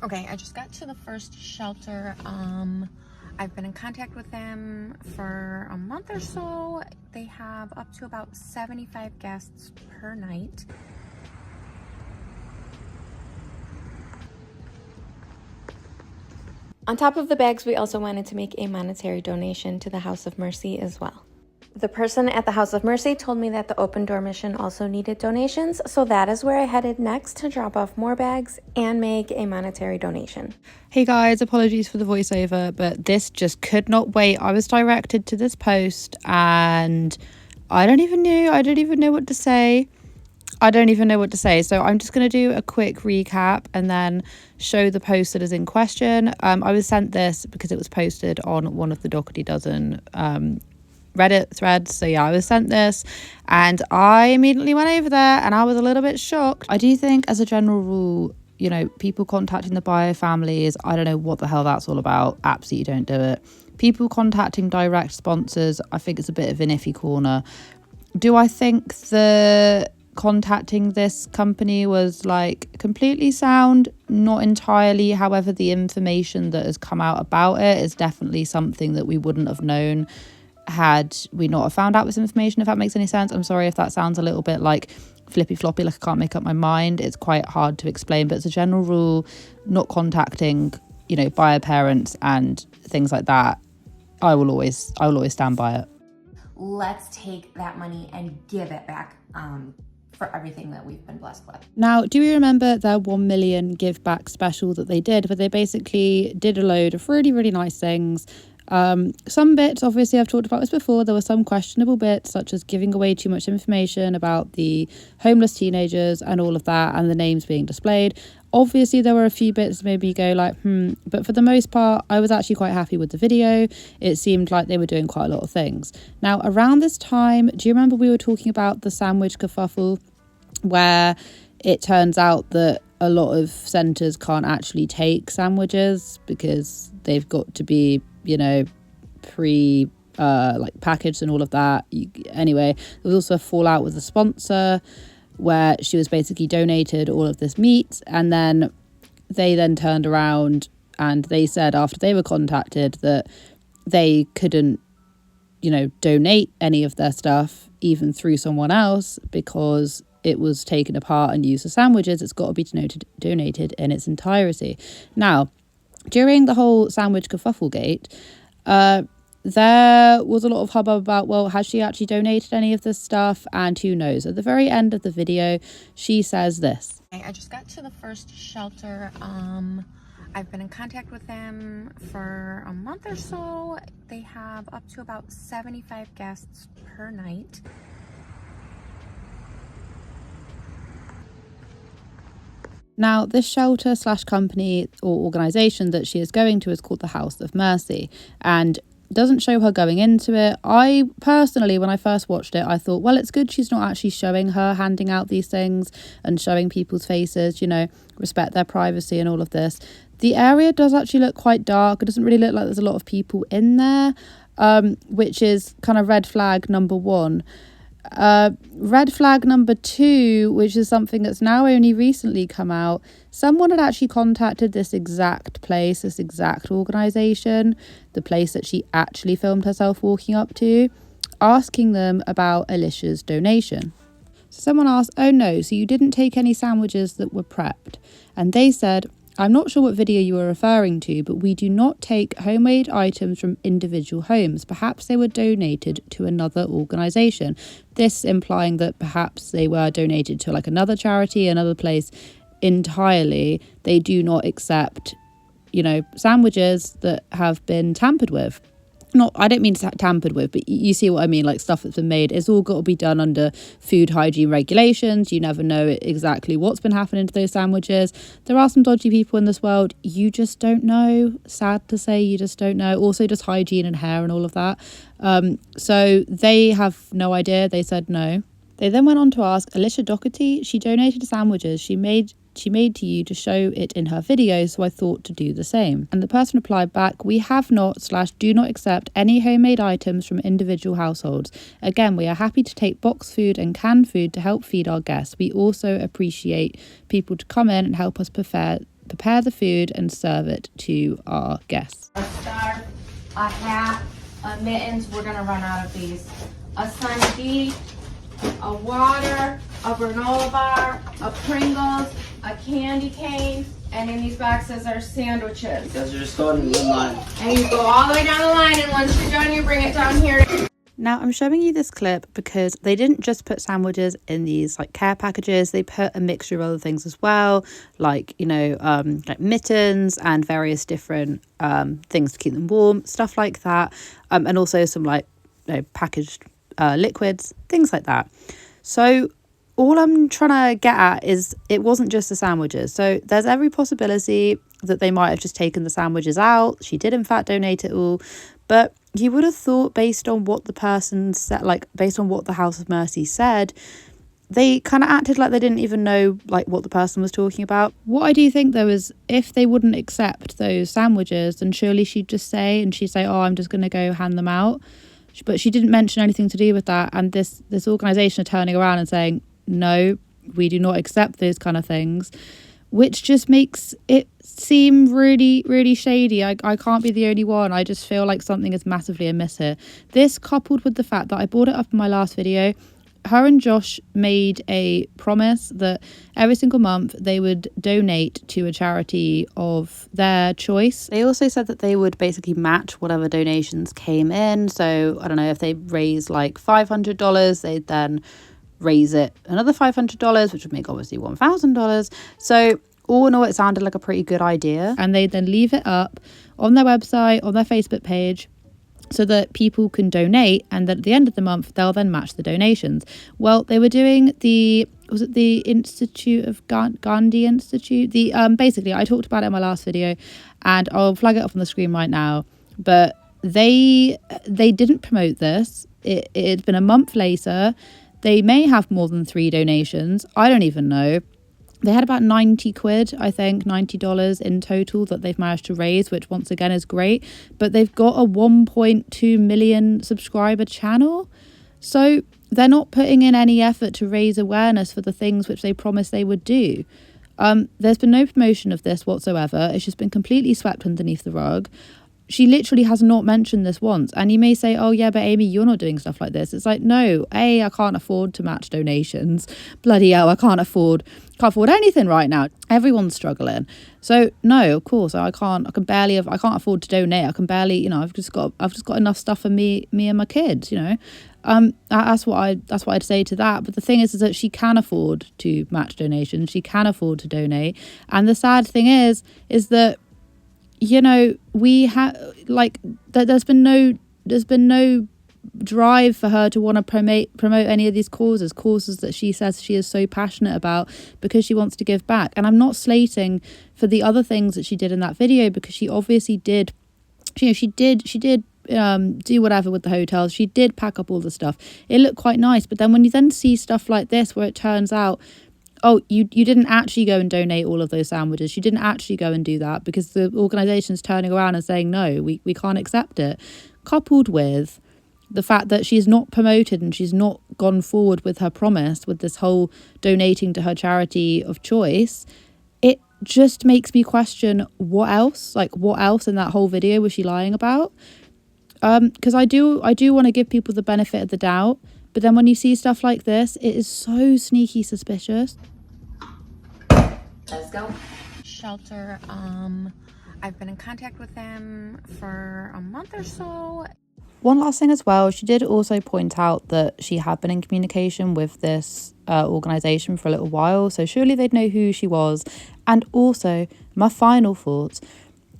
Okay, I just got to the first shelter. I've been in contact with them for a month or so. They have up to about 75 guests per night. On top of the bags, we also wanted to make a monetary donation to the House of Mercy as well. The person at the House of Mercy told me that the Open Door Mission also needed donations, so that is where I headed next to drop off more bags and make a monetary donation. Hey guys, apologies for the voiceover, but this just could not wait. I was directed to this post and I don't even know what to say. So I'm just going to do a quick recap and then show the post that is in question. I was sent this because it was posted on one of the Dougherty dozen Reddit threads. So yeah, I was sent this and I immediately went over there and I was a little bit shocked. I do think as a general rule, you know, people contacting the bio families, I don't know what the hell that's all about. Absolutely don't do it. People contacting direct sponsors, I think it's a bit of an iffy corner. Do I think the contacting this company was like completely sound? Not entirely. However, the information that has come out about it is definitely something that we wouldn't have known had we not have found out this information, if that makes any sense. I'm sorry if that sounds a little bit like flippy floppy, like I can't make up my mind. It's quite hard to explain, but as a general rule, not contacting, you know, bio parents and things like that, I will always stand by it. Let's take that money and give it back for everything that we've been blessed with. Now, do you remember their 1 million give back special that they did, where they basically did a load of really, really nice things? Some bits, obviously I've talked about this before, there were some questionable bits such as giving away too much information about the homeless teenagers and all of that and the names being displayed. Obviously there were a few bits that made me go like, but for the most part I was actually quite happy with the video. It seemed like they were doing quite a lot of things. Now around this time, do you remember we were talking about the sandwich kerfuffle, where it turns out that a lot of centres can't actually take sandwiches because they've got to be, you know, like packaged and all of that. Anyway, there was also a fallout with the sponsor where she was basically donated all of this meat, and then they then turned around and they said after they were contacted that they couldn't, you know, donate any of their stuff even through someone else because it was taken apart and used as sandwiches. It's got to be donated in its entirety. Now, during the whole sandwich kerfuffle gate, there was a lot of hubbub about, well, has she actually donated any of this stuff? And who knows? At the very end of the video, she says this. I just got to the first shelter. I've been in contact with them for a month or so. They have up to about 75 guests per night. Now, this shelter / company or organisation that she is going to is called the House of Mercy, and doesn't show her going into it. I personally, when I first watched it, I thought, well, it's good she's not actually showing her handing out these things and showing people's faces, you know, respect their privacy and all of this. The area does actually look quite dark. It doesn't really look like there's a lot of people in there, which is kind of red flag number one. Red flag number two, which is something that's now only recently come out, someone had actually contacted this exact place, this exact organisation, the place that she actually filmed herself walking up to, asking them about Alicia's donation. So someone asked, oh no, so you didn't take any sandwiches that were prepped? And they said, I'm not sure what video you were referring to, but we do not take homemade items from individual homes. Perhaps they were donated to another organisation. This implying that perhaps they were donated to like another charity, another place entirely. They do not accept, you know, sandwiches that have been tampered with. Not, I don't mean tampered with, but you see what I mean, like stuff that's been made. It's all got to be done under food hygiene regulations. You never know exactly what's been happening to those sandwiches. There are some dodgy people in this world. You just don't know. Sad to say, you just don't know. Also just hygiene and hair and all of that. So they have no idea. They said no. They then went on to ask, Alicia Dougherty, she donated sandwiches she made to you to show it in her video, so I thought to do the same. And the person replied back, we have not / do not accept any homemade items from individual households. Again, we are happy to take boxed food and canned food to help feed our guests. We also appreciate people to come in and help us prepare prepare the food and serve it to our guests. A scarf, a hat, a mittens, we're gonna run out of these. A Sunny D, a water, a granola bar, a Pringles, a candy cane, and in these boxes are sandwiches. Because you're just going in one line. And you go all the way down the line, and once you're done, you bring it down here. Now, I'm showing you this clip because they didn't just put sandwiches in these like care packages. They put a mixture of other things as well, like, you know, like mittens and various different things to keep them warm, stuff like that. And also some like, you know, packaged liquids, things like that. So all I'm trying to get at is it wasn't just the sandwiches. So there's every possibility that they might have just taken the sandwiches out. She did in fact donate it all, but you would have thought, based on what the person said, like based on what the House of Mercy said, they kind of acted like they didn't even know like what the person was talking about. What I do think though is if they wouldn't accept those sandwiches, then surely she'd say, oh, I'm just going to go hand them out. But she didn't mention anything to do with that. And this organisation are turning around and saying, no, we do not accept those kind of things, which just makes it seem really, really shady. I can't be the only one. I just feel like something is massively amiss here. This, coupled with the fact that I brought it up in my last video, her and Josh made a promise that every single month they would donate to a charity of their choice. They also said that they would basically match whatever donations came in. So I don't know, if they raise like $500, they'd then raise it another $500, which would make obviously $1,000. So all in all, it sounded like a pretty good idea. And they then leave it up on their website, on their Facebook page, so that people can donate, and then at the end of the month they'll then match the donations. Well, they were doing the Institute of Gandhi Institute, basically I talked about it in my last video and I'll flag it up on the screen right now, but they didn't promote this. It had been a month later. They may have more than 3 donations, I don't even know. They had about 90 quid, I think, $90 in total that they've managed to raise, which once again is great. But they've got a 1.2 million subscriber channel. So they're not putting in any effort to raise awareness for the things which they promised they would do. There's been no promotion of this whatsoever. It's just been completely swept underneath the rug. She literally has not mentioned this once. And you may say, oh yeah, but Amy, you're not doing stuff like this. It's like, no, I can't afford to match donations. Bloody hell, I can't afford anything right now. Everyone's struggling. So no, of course, I can't afford to donate. I can barely, I've just got enough stuff for me and my kids, That's what I'd say to that. But the thing is that she can afford to match donations. She can afford to donate. And the sad thing is that, we have there's been no drive for her to want to promote any of these causes that she says she is so passionate about because she wants to give back. And I'm not slating for the other things that she did in that video, because she obviously did, she did do whatever with the hotels. She did pack up all the stuff. It looked quite nice. But then when you then see stuff like this where it turns out, oh, you didn't actually go and donate all of those sandwiches. You didn't actually go and do that, because the organisation's turning around and saying, no, we can't accept it. Coupled with the fact that she's not promoted and she's not gone forward with her promise, with this whole donating to her charity of choice, it just makes me question what else in that whole video was she lying about? Because I do want to give people the benefit of the doubt. But then when you see stuff like this, it is so sneaky suspicious. Let's go. Shelter. I've been in contact with them for a month or so. One last thing as well, she did also point out that she had been in communication with this organisation for a little while, so surely they'd know who she was. And also, my final thoughts,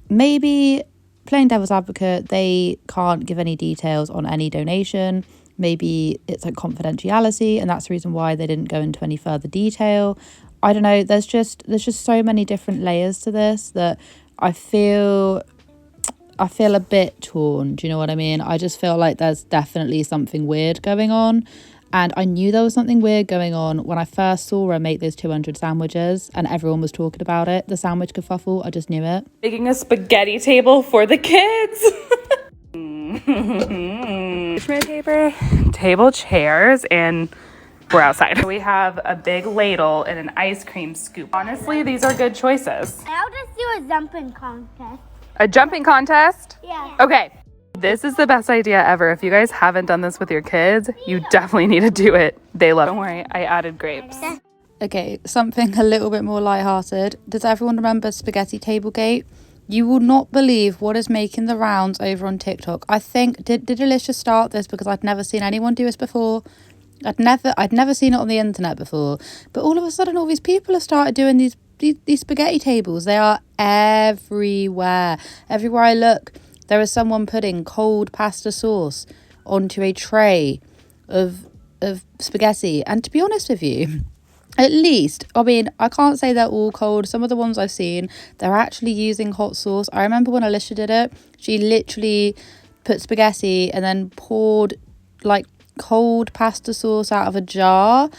maybe playing devil's advocate, they can't give any details on any donation. Maybe it's like confidentiality, and that's the reason why they didn't go into any further detail. I don't know. There's just so many different layers to this that I feel a bit torn. Do you know what I mean? I just feel like there's definitely something weird going on. And I knew there was something weird going on when I first saw her make those 200 sandwiches and everyone was talking about it. The sandwich kerfuffle, I just knew it. Making a spaghetti table for the kids. Parchment paper, table chairs, and We're outside. We have a big ladle and an ice cream scoop. Honestly, these are good choices. I'll just do a jumping contest. A jumping contest? Yeah. Okay. This is the best idea ever. If you guys haven't done this with your kids, you definitely need to do it. They love it. Don't worry, I added grapes. Okay, something a little bit more lighthearted. Does everyone remember Spaghetti Tablegate? You will not believe what is making the rounds over on TikTok. I think, did Alicia start this? Because I'd never seen anyone do this before. I'd never seen it on the internet before. But all of a sudden, all these people have started doing these spaghetti tables. They are everywhere. Everywhere I look, there is someone putting cold pasta sauce onto a tray of spaghetti. And to be honest with you, at least, I mean, I can't say they're all cold. Some of the ones I've seen, they're actually using hot sauce. I remember when Alicia did it, she literally put spaghetti and then poured like cold pasta sauce out of a jar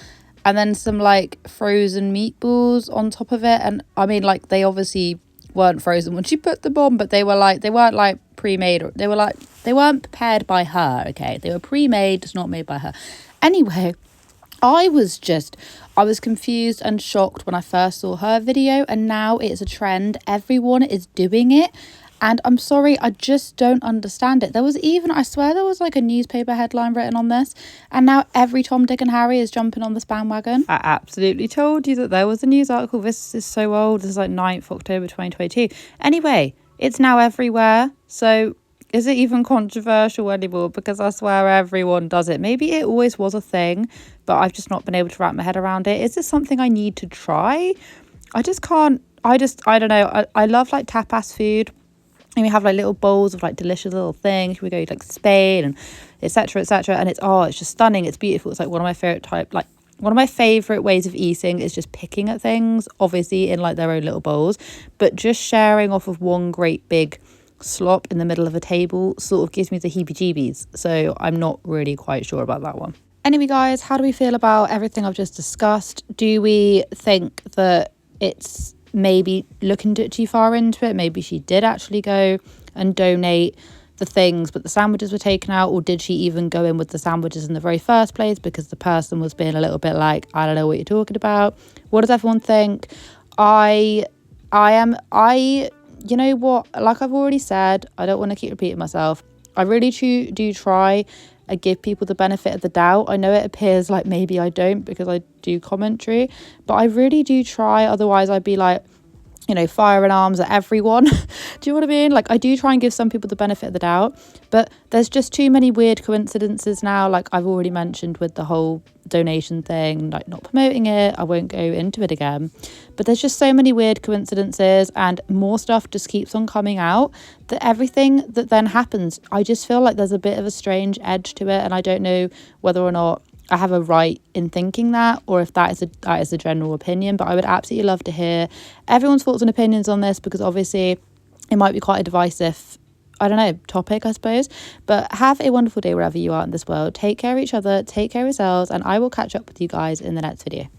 and then some like frozen meatballs on top of it. And I mean, like, they obviously weren't frozen when she put them on, but they weren't like pre-made, or they weren't prepared by her. Okay, they were pre-made, just not made by her. Anyway, I was confused and shocked when I first saw her video, and now it's a trend. Everyone is doing it, and I'm sorry, I just don't understand it. I swear there was like a newspaper headline written on this, and now every Tom, Dick and Harry is jumping on this bandwagon. I absolutely told you that there was a news article. This is so old. This is like 9th October 2022. Anyway, it's now everywhere. So is it even controversial anymore? Because I swear everyone does it. Maybe it always was a thing, but I've just not been able to wrap my head around it. Is this something I need to try? I just can't. I don't know. I love like tapas food. And we have like little bowls of like delicious little things. We go to like Spain and etc. And it's just stunning. It's beautiful. It's like one of my favorite ways of eating is just picking at things, obviously in like their own little bowls, but just sharing off of one great big slop in the middle of a table sort of gives me the heebie-jeebies. So I'm not really quite sure about that one. Anyway, guys, how do we feel about everything I've just discussed? Do we think that it's maybe looking too far into it? Maybe she did actually go and donate the things, but the sandwiches were taken out, or did she even go in with the sandwiches in the very first place because the person was being a little bit like, I don't know what you're talking about? What does everyone think? You know what, like I've already said, I don't want to keep repeating myself. I really do try and give people the benefit of the doubt. I know it appears like maybe I don't because I do commentary, but I really do try. Otherwise I'd be like, you know, firing arms at everyone. Do you know what I mean? Like, I do try and give some people the benefit of the doubt, but there's just too many weird coincidences now. Like I've already mentioned with the whole donation thing, like not promoting it, I won't go into it again, but there's just so many weird coincidences, and more stuff just keeps on coming out, that everything that then happens, I just feel like there's a bit of a strange edge to it, and I don't know whether or not I have a right in thinking that, or if that is a general opinion. But I would absolutely love to hear everyone's thoughts and opinions on this, because obviously it might be quite a divisive, I don't know, topic, I suppose. But have a wonderful day wherever you are in this world. Take care of each other, take care of yourselves, and I will catch up with you guys in the next video.